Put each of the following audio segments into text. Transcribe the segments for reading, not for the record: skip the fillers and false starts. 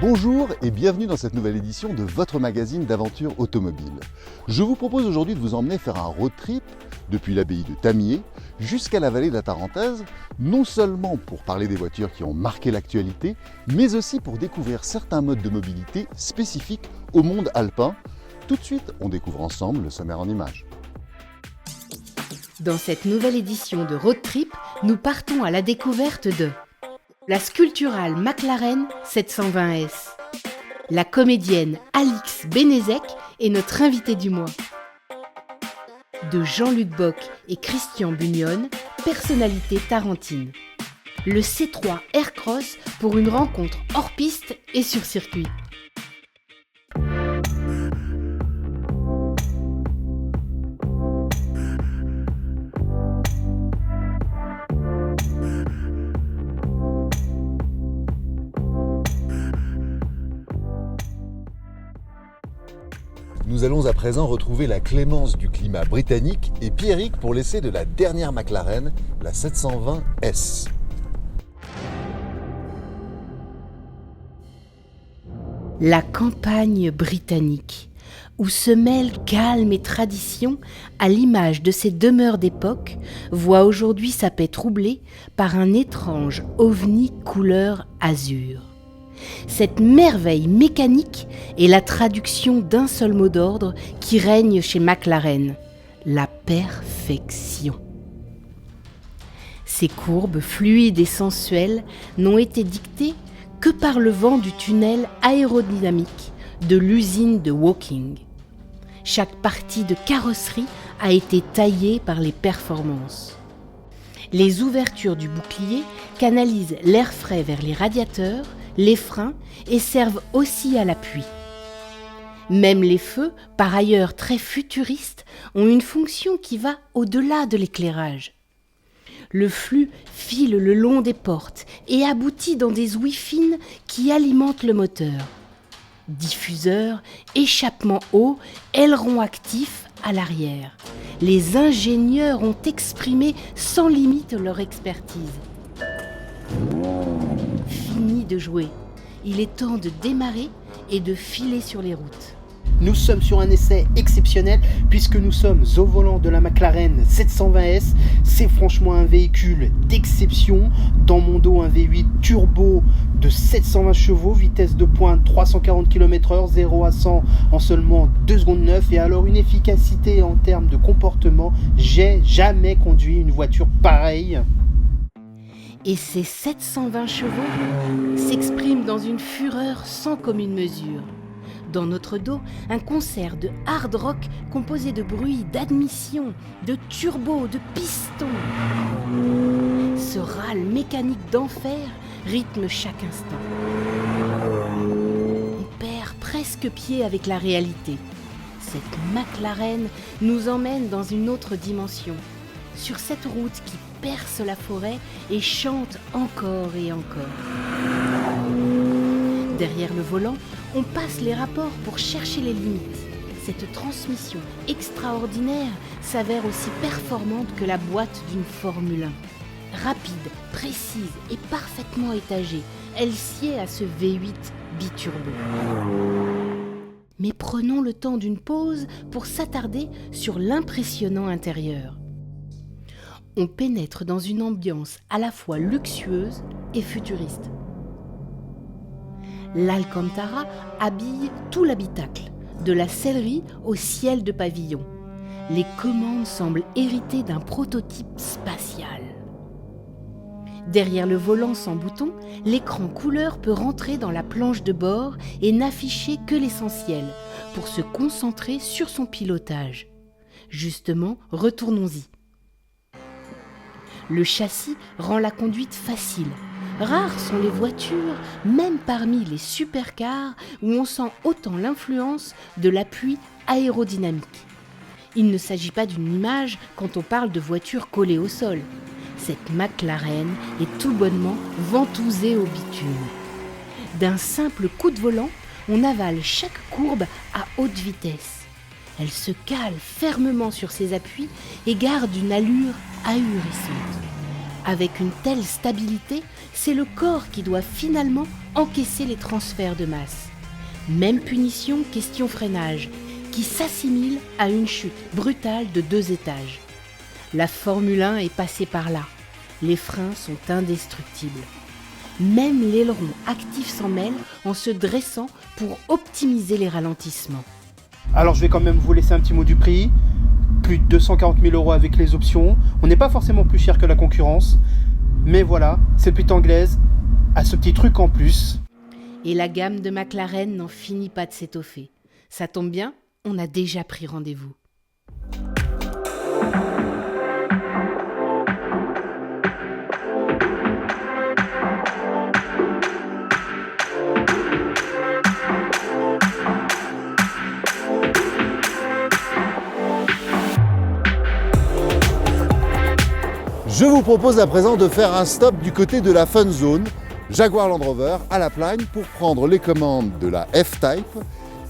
Bonjour et bienvenue dans cette nouvelle édition de votre magazine d'aventure automobile. Je vous propose aujourd'hui de vous emmener faire un road trip depuis l'abbaye de Tamier jusqu'à la vallée de la Tarentaise, non seulement pour parler des voitures qui ont marqué l'actualité, mais aussi pour découvrir certains modes de mobilité spécifiques au monde alpin. Tout de suite, on découvre ensemble le sommaire en images. Dans cette nouvelle édition de Road Trip, nous partons à la découverte de la sculpturale McLaren 720S. La comédienne Alix Benezek est notre invitée du mois. De Jean-Luc Bock et Christian Bugnon, personnalité tarentine. Le C3 Aircross pour une rencontre hors piste et sur circuit. Nous allons à présent retrouver la clémence du climat britannique et Pierrick pour l'essai de la dernière McLaren, la 720S. La campagne britannique, où se mêlent calme et tradition à l'image de ces demeures d'époque, voit aujourd'hui sa paix troublée par un étrange ovni couleur azur. Cette merveille mécanique est la traduction d'un seul mot d'ordre qui règne chez McLaren, la perfection. Ces courbes fluides et sensuelles n'ont été dictées que par le vent du tunnel aérodynamique de l'usine de Woking. Chaque partie de carrosserie a été taillée par les performances. Les ouvertures du bouclier canalisent l'air frais vers les radiateurs, les freins et servent aussi à l'appui. Même les feux, par ailleurs très futuristes, ont une fonction qui va au-delà de l'éclairage. Le flux file le long des portes et aboutit dans des ouïes fines qui alimentent le moteur. Diffuseur, échappement haut, aileron actif à l'arrière. Les ingénieurs ont exprimé sans limite leur expertise. Fini de jouer. Il est temps de démarrer et de filer sur les routes. Nous sommes sur un essai exceptionnel puisque nous sommes au volant de la McLaren 720S. C'est franchement un véhicule d'exception. Dans mon dos, un V8 turbo de 720 chevaux, vitesse de pointe 340 km/h, 0 à 100 en seulement 2 secondes 9. Et alors une efficacité en termes de comportement, j'ai jamais conduit une voiture pareille. Et ces 720 chevaux s'expriment dans une fureur sans commune mesure. Dans notre dos, un concert de hard rock composé de bruits d'admission, de turbo, de pistons. Ce râle mécanique d'enfer rythme chaque instant. On perd presque pied avec la réalité. Cette McLaren nous emmène dans une autre dimension, sur cette route qui perce la forêt et chante encore et encore. Derrière le volant, on passe les rapports pour chercher les limites. Cette transmission extraordinaire s'avère aussi performante que la boîte d'une Formule 1. Rapide, précise et parfaitement étagée, elle sied à ce V8 biturbo. Mais prenons le temps d'une pause pour s'attarder sur l'impressionnant intérieur. On pénètre dans une ambiance à la fois luxueuse et futuriste. L'Alcantara habille tout l'habitacle, de la sellerie au ciel de pavillon. Les commandes semblent héritées d'un prototype spatial. Derrière le volant sans bouton, l'écran couleur peut rentrer dans la planche de bord et n'afficher que l'essentiel pour se concentrer sur son pilotage. Justement, retournons-y. Le châssis rend la conduite facile. Rares sont les voitures, même parmi les supercars, où on sent autant l'influence de l'appui aérodynamique. Il ne s'agit pas d'une image quand on parle de voitures collées au sol. Cette McLaren est tout bonnement ventousée au bitume. D'un simple coup de volant, on avale chaque courbe à haute vitesse. Elle se cale fermement sur ses appuis et garde une allure ahurissante. Avec une telle stabilité, c'est le corps qui doit finalement encaisser les transferts de masse. Même punition, question freinage, qui s'assimile à une chute brutale de 2 étages. La Formule 1 est passée par là. Les freins sont indestructibles. Même l'aileron actif s'en mêle en se dressant pour optimiser les ralentissements. Alors je vais quand même vous laisser un petit mot du prix. Plus de 240 000 € avec les options. On n'est pas forcément plus cher que la concurrence. Mais voilà, cette petite anglaise a ce petit truc en plus. Et la gamme de McLaren n'en finit pas de s'étoffer. Ça tombe bien, on a déjà pris rendez-vous. Je vous propose à présent de faire un stop du côté de la Fun Zone, Jaguar Land Rover à La Plagne, pour prendre les commandes de la F-Type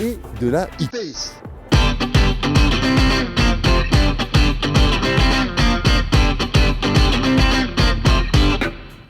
et de la E-Pace.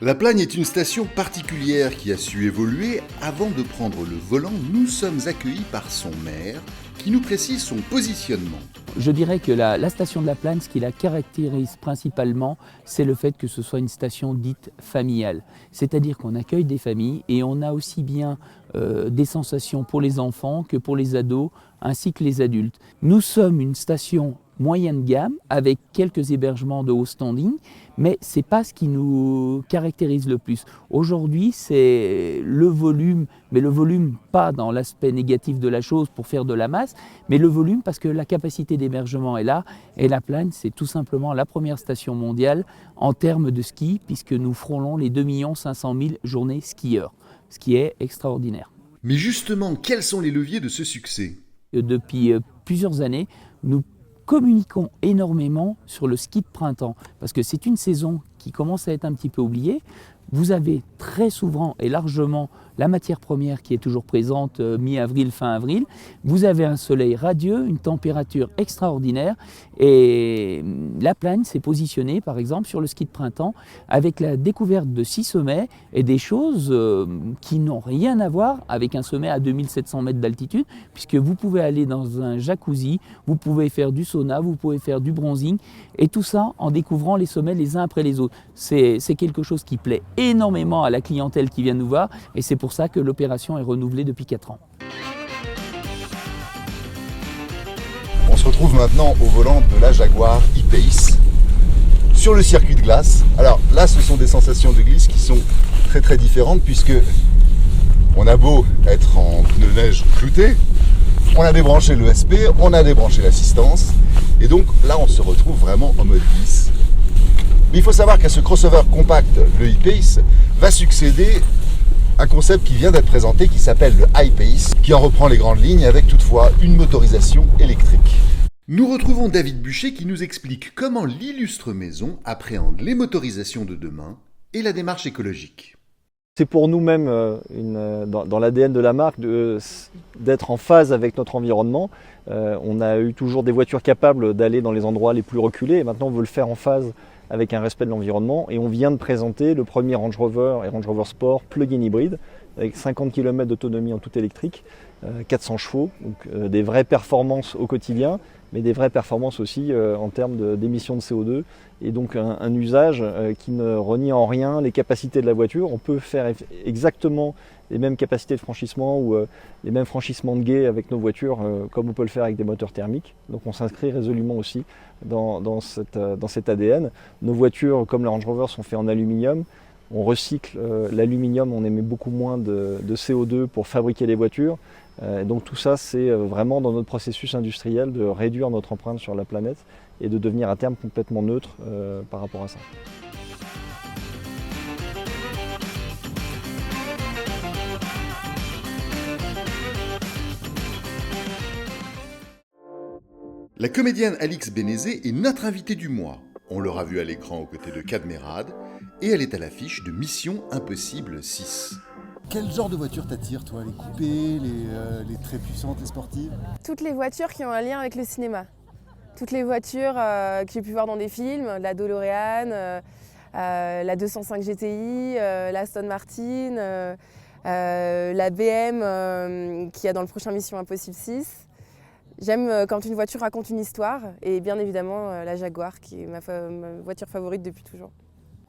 La Plagne est une station particulière qui a su évoluer. Avant de prendre le volant, nous sommes accueillis par son maire qui nous précise son positionnement. Je dirais que la station de La Plagne, ce qui la caractérise principalement, c'est le fait que ce soit une station dite familiale. C'est-à-dire qu'on accueille des familles et on a aussi bien des sensations pour les enfants que pour les ados, ainsi que les adultes. Nous sommes une station moyenne gamme avec quelques hébergements de haut standing, mais ce n'est pas ce qui nous caractérise le plus. Aujourd'hui, c'est le volume, mais le volume pas dans l'aspect négatif de la chose pour faire de la masse, mais le volume parce que la capacité d'hébergement est là, et La Plagne, c'est tout simplement la première station mondiale en termes de ski, puisque nous frôlons les 2 500 000 journées skieurs, ce qui est extraordinaire. Mais justement, quels sont les leviers de ce succès ? Depuis plusieurs années, nous communiquons énormément sur le ski de printemps, parce que c'est une saison qui commence à être un petit peu oubliée. Vous avez très souvent et largement la matière première qui est toujours présente mi-avril, fin avril. Vous avez un soleil radieux, une température extraordinaire, et La Plagne s'est positionnée par exemple sur le ski de printemps avec la découverte de 6 sommets et des choses qui n'ont rien à voir avec un sommet à 2700 mètres d'altitude, puisque vous pouvez aller dans un jacuzzi, vous pouvez faire du sauna, vous pouvez faire du bronzing, et tout ça en découvrant les sommets les uns après les autres. C'est quelque chose qui plaît énormément à la clientèle qui vient nous voir, et c'est pour ça que l'opération est renouvelée depuis 4 ans. On se retrouve maintenant au volant de la Jaguar E-Pace sur le circuit de glace. Alors là, ce sont des sensations de glisse qui sont très très différentes, puisque on a beau être en pneu neige clouté, on a débranché l'ESP, on a débranché l'assistance, et donc là on se retrouve vraiment en mode glisse. Mais il faut savoir qu'à ce crossover compact, le E-Pace va succéder un concept qui vient d'être présenté qui s'appelle le I-Pace, qui en reprend les grandes lignes avec toutefois une motorisation électrique. Nous retrouvons David Buchet qui nous explique comment l'illustre maison appréhende les motorisations de demain et la démarche écologique. C'est pour nous-mêmes dans l'ADN de la marque d'être en phase avec notre environnement. On a eu toujours des voitures capables d'aller dans les endroits les plus reculés, et maintenant on veut le faire en phase avec un respect de l'environnement, et on vient de présenter le premier Range Rover et Range Rover Sport plug-in hybride avec 50 km d'autonomie en tout électrique, 400 chevaux, donc des vraies performances au quotidien, mais des vraies performances aussi en termes d'émissions de CO2, et donc un usage qui ne renie en rien les capacités de la voiture. On peut faire exactement les mêmes capacités de franchissement ou les mêmes franchissements de gué avec nos voitures comme on peut le faire avec des moteurs thermiques. Donc on s'inscrit résolument aussi dans cet ADN. Nos voitures, comme la Range Rover, sont faites en aluminium. On recycle l'aluminium, on émet beaucoup moins de CO2 pour fabriquer les voitures. Donc tout ça, c'est vraiment dans notre processus industriel de réduire notre empreinte sur la planète et de devenir à terme complètement neutre par rapport à ça. La comédienne Alix Bénézé est notre invitée du mois. On l'aura vue à l'écran aux côtés de Cadmerade, et elle est à l'affiche de Mission Impossible 6. Quel genre de voiture t'attire, toi? Les coupés, les très puissantes, les sportives? Toutes les voitures qui ont un lien avec le cinéma. Toutes les voitures que j'ai pu voir dans des films, la DeLorean, la 205 GTI, la Aston Martin, la BM qu'il y a dans le prochain Mission Impossible 6. J'aime quand une voiture raconte une histoire et bien évidemment la Jaguar qui est ma voiture favorite depuis toujours.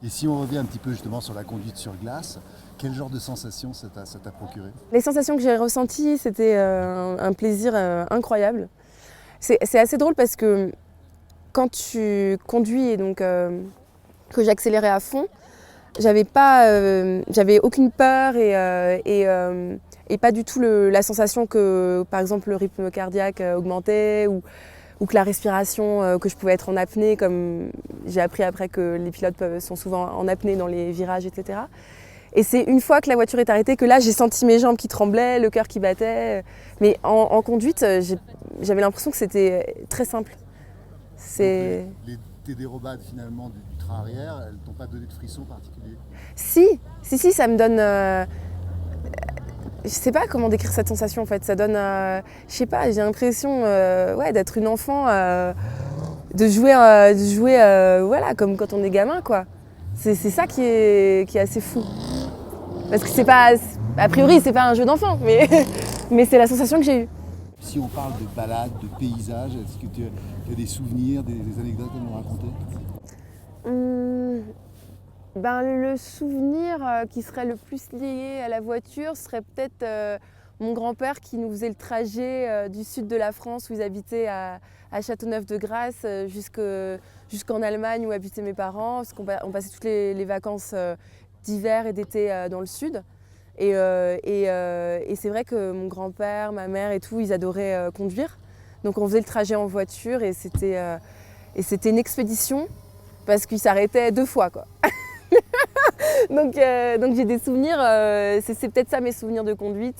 Et si on revient un petit peu justement sur la conduite sur glace, quel genre de sensation ça t'a procuré? Les sensations que j'ai ressenties, c'était un plaisir incroyable. C'est assez drôle parce que quand tu conduis et donc que j'accélérais à fond, j'avais aucune peur et pas du tout la sensation que par exemple le rythme cardiaque augmentait ou que la respiration, que je pouvais être en apnée, comme j'ai appris après que les pilotes sont souvent en apnée dans les virages, etc. Et c'est une fois que la voiture est arrêtée que là j'ai senti mes jambes qui tremblaient, le cœur qui battait. Mais en conduite, j'avais l'impression que c'était très simple. Tes dérobades finalement du train arrière, elles t'ont pas donné de frissons particuliers? Si, ça me donne... je sais pas comment décrire cette sensation en fait. Ça donne... je sais pas, j'ai l'impression d'être une enfant, de jouer voilà, comme quand on est gamin, quoi. C'est ça qui est assez fou. Parce que c'est pas... A priori, c'est pas un jeu d'enfant, mais c'est la sensation que j'ai eue. Si on parle de balades, de paysages, est-ce que tu as des souvenirs, des anecdotes à nous raconter? Le souvenir qui serait le plus lié à la voiture serait peut-être mon grand-père qui nous faisait le trajet du sud de la France où ils habitaient à Châteauneuf-de-Grâce jusqu'en Allemagne où habitaient mes parents, parce qu'on passait toutes les vacances d'hiver et d'été dans le sud. Et c'est vrai que mon grand-père, ma mère et tout, ils adoraient conduire. Donc on faisait le trajet en voiture et c'était une expédition parce qu'ils s'arrêtaient 2 fois, quoi. donc j'ai des souvenirs, c'est peut-être ça mes souvenirs de conduite.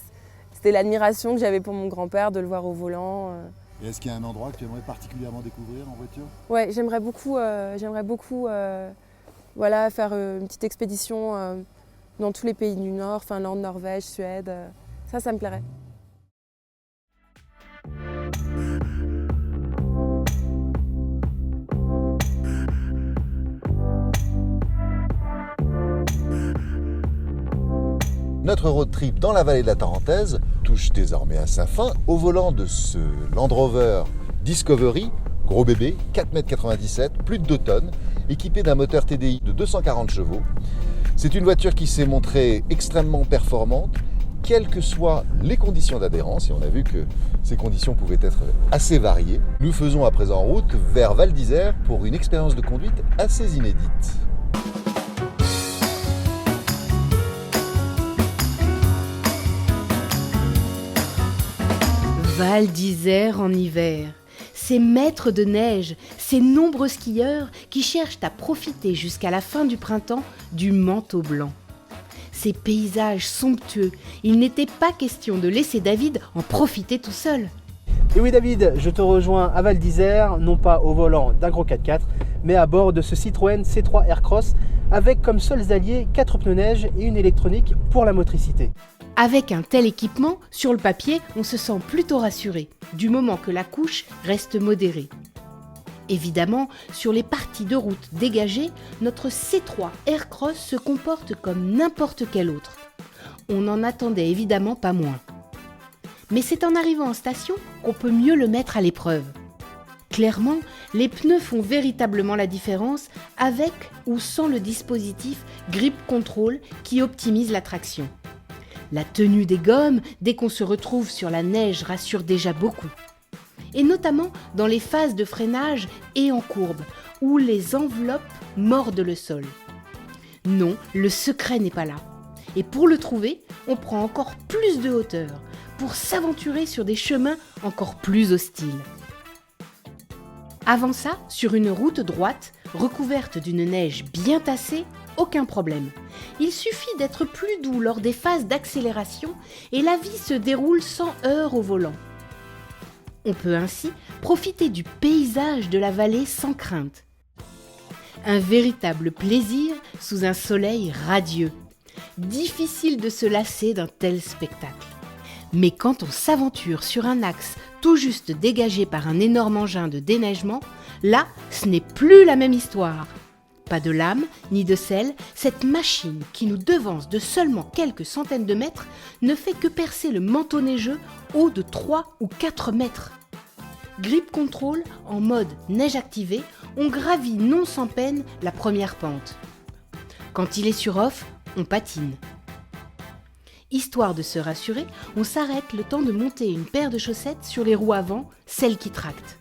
C'était l'admiration que j'avais pour mon grand-père de le voir au volant. Et est-ce qu'il y a un endroit que tu aimerais particulièrement découvrir en voiture? Ouais, j'aimerais beaucoup faire une petite expédition dans tous les pays du Nord, Finlande, Norvège, Suède. Ça me plairait. Notre road trip dans la vallée de la Tarentaise touche désormais à sa fin au volant de ce Land Rover Discovery, gros bébé, 4,97 m, plus de 2 tonnes, équipé d'un moteur TDI de 240 chevaux. C'est une voiture qui s'est montrée extrêmement performante, quelles que soient les conditions d'adhérence, et on a vu que ces conditions pouvaient être assez variées. Nous faisons à présent route vers Val d'Isère pour une expérience de conduite assez inédite. Val d'Isère en hiver, ces maîtres de neige, ces nombreux skieurs qui cherchent à profiter jusqu'à la fin du printemps du manteau blanc. Ces paysages somptueux, il n'était pas question de laisser David en profiter tout seul. Et oui David, je te rejoins à Val d'Isère, non pas au volant d'un gros 4x4, mais à bord de ce Citroën C3 Aircross avec comme seuls alliés 4 pneus neige et une électronique pour la motricité. Avec un tel équipement, sur le papier, on se sent plutôt rassuré, du moment que la couche reste modérée. Évidemment, sur les parties de route dégagées, notre C3 Aircross se comporte comme n'importe quel autre. On n'en attendait évidemment pas moins. Mais c'est en arrivant en station qu'on peut mieux le mettre à l'épreuve. Clairement, les pneus font véritablement la différence avec ou sans le dispositif Grip Control qui optimise la traction. La tenue des gommes, dès qu'on se retrouve sur la neige, rassure déjà beaucoup. Et notamment dans les phases de freinage et en courbe, où les enveloppes mordent le sol. Non, le secret n'est pas là. Et pour le trouver, on prend encore plus de hauteur, pour s'aventurer sur des chemins encore plus hostiles. Avant ça, sur une route droite, recouverte d'une neige bien tassée, aucun problème. Il suffit d'être plus doux lors des phases d'accélération et la vie se déroule sans heurts au volant. On peut ainsi profiter du paysage de la vallée sans crainte. Un véritable plaisir sous un soleil radieux. Difficile de se lasser d'un tel spectacle. Mais quand on s'aventure sur un axe tout juste dégagé par un énorme engin de déneigement, là, ce n'est plus la même histoire. Pas de lame, ni de selle, cette machine qui nous devance de seulement quelques centaines de mètres ne fait que percer le manteau neigeux haut de 3 ou 4 mètres. Grip Control, en mode neige activée, on gravit non sans peine la première pente. Quand il est sur off, on patine. Histoire de se rassurer, on s'arrête le temps de monter une paire de chaussettes sur les roues avant, celles qui tractent.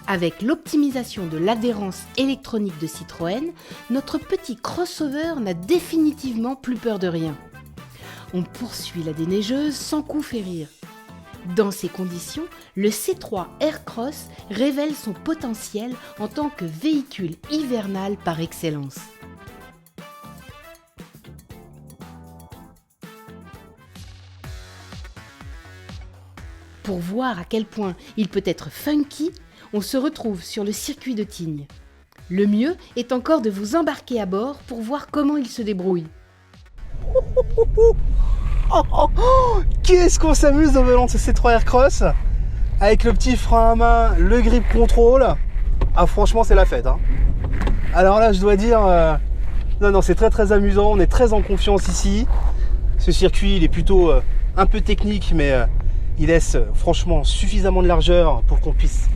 Avec l'optimisation de l'adhérence électronique de Citroën, notre petit crossover n'a définitivement plus peur de rien. On poursuit la déneigeuse sans coup férir. Dans ces conditions, le C3 Aircross révèle son potentiel en tant que véhicule hivernal par excellence. Pour voir à quel point il peut être funky, on se retrouve sur le circuit de Tignes. Le mieux est encore de vous embarquer à bord pour voir comment il se débrouille. Qu'est-ce qu'on s'amuse au volant de ce C3 Aircross avec le petit frein à main, le grip control. Ah franchement c'est la fête hein. Alors là je dois dire non c'est très amusant, on est très en confiance ici. Ce circuit il est plutôt un peu technique mais il laisse franchement suffisamment de largeur pour qu'on puisse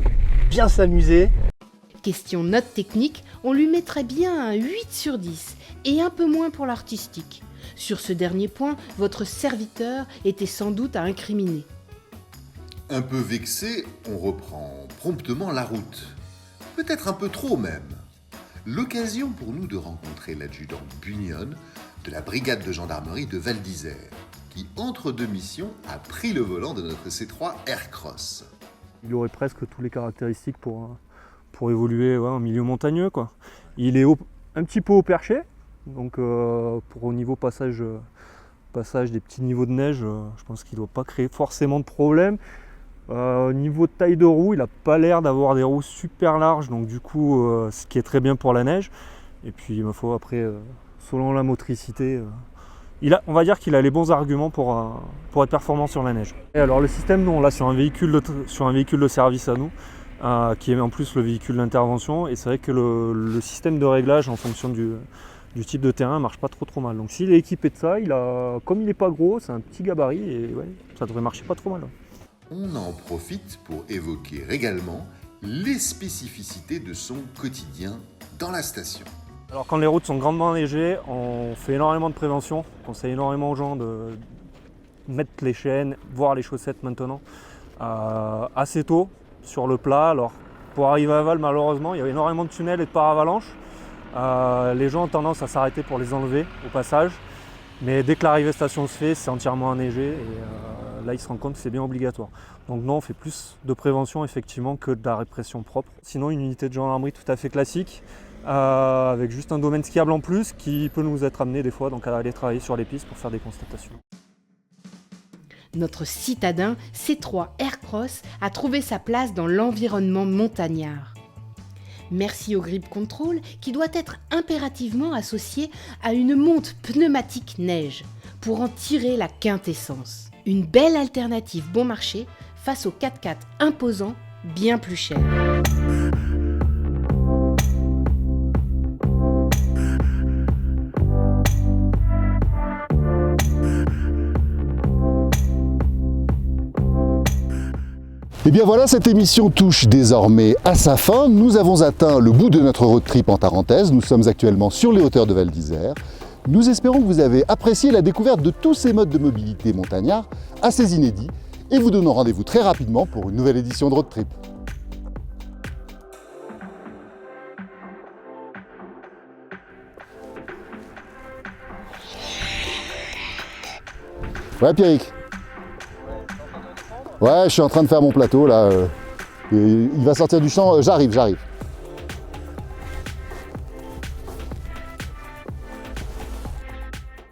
bien s'amuser. Question note technique, on lui mettrait bien un 8 sur 10 et un peu moins pour l'artistique. Sur ce dernier point, votre serviteur était sans doute à incriminer. Un peu vexé, on reprend promptement la route. Peut-être un peu trop même. L'occasion pour nous de rencontrer l'adjudant Bunion de la brigade de gendarmerie de Val d'Isère, qui, entre deux missions, a pris le volant de notre C3 Aircross. Il aurait presque toutes les caractéristiques pour évoluer en milieu montagneux, quoi. Il est un petit peu haut perché, donc pour au niveau passage des petits niveaux de neige, je pense qu'il ne doit pas créer forcément de problème. Au niveau de taille de roue, il n'a pas l'air d'avoir des roues super larges, donc du coup, ce qui est très bien pour la neige. Et puis, il faut après, selon la motricité, on va dire qu'il a les bons arguments pour être performant sur la neige. Et alors le système, nous on l'a sur un véhicule de service à nous, qui est en plus le véhicule d'intervention, et c'est vrai que le système de réglage en fonction du type de terrain marche pas trop mal. Donc s'il est équipé de ça, comme il n'est pas gros, c'est un petit gabarit, et ouais, ça devrait marcher pas trop mal. On en profite pour évoquer également les spécificités de son quotidien dans la station. Alors quand les routes sont grandement enneigées, on fait énormément de prévention. On conseille énormément aux gens de mettre les chaînes, voire les chaussettes maintenant, assez tôt sur le plat. Alors pour arriver à Val, malheureusement, il y a énormément de tunnels et de paravalanches. Les gens ont tendance à s'arrêter pour les enlever au passage. Mais dès que l'arrivée station se fait, c'est entièrement enneigé et là ils se rendent compte que c'est bien obligatoire. Donc non, on fait plus de prévention effectivement que de la répression propre. Sinon une unité de gendarmerie tout à fait classique, avec juste un domaine skiable en plus qui peut nous être amené des fois donc à aller travailler sur les pistes pour faire des constatations. Notre citadin C3 Aircross a trouvé sa place dans l'environnement montagnard. Merci au Grip Control qui doit être impérativement associé à une monte pneumatique neige pour en tirer la quintessence. Une belle alternative bon marché face au 4x4 imposant bien plus cher. Et bien voilà, cette émission touche désormais à sa fin. Nous avons atteint le bout de notre road trip en Tarentaise. Nous sommes actuellement sur les hauteurs de Val d'Isère. Nous espérons que vous avez apprécié la découverte de tous ces modes de mobilité montagnards assez inédits et vous donnons rendez-vous très rapidement pour une nouvelle édition de Road Trip. Ouais Pierrick. Ouais, je suis en train de faire mon plateau là. Il va sortir du champ. J'arrive.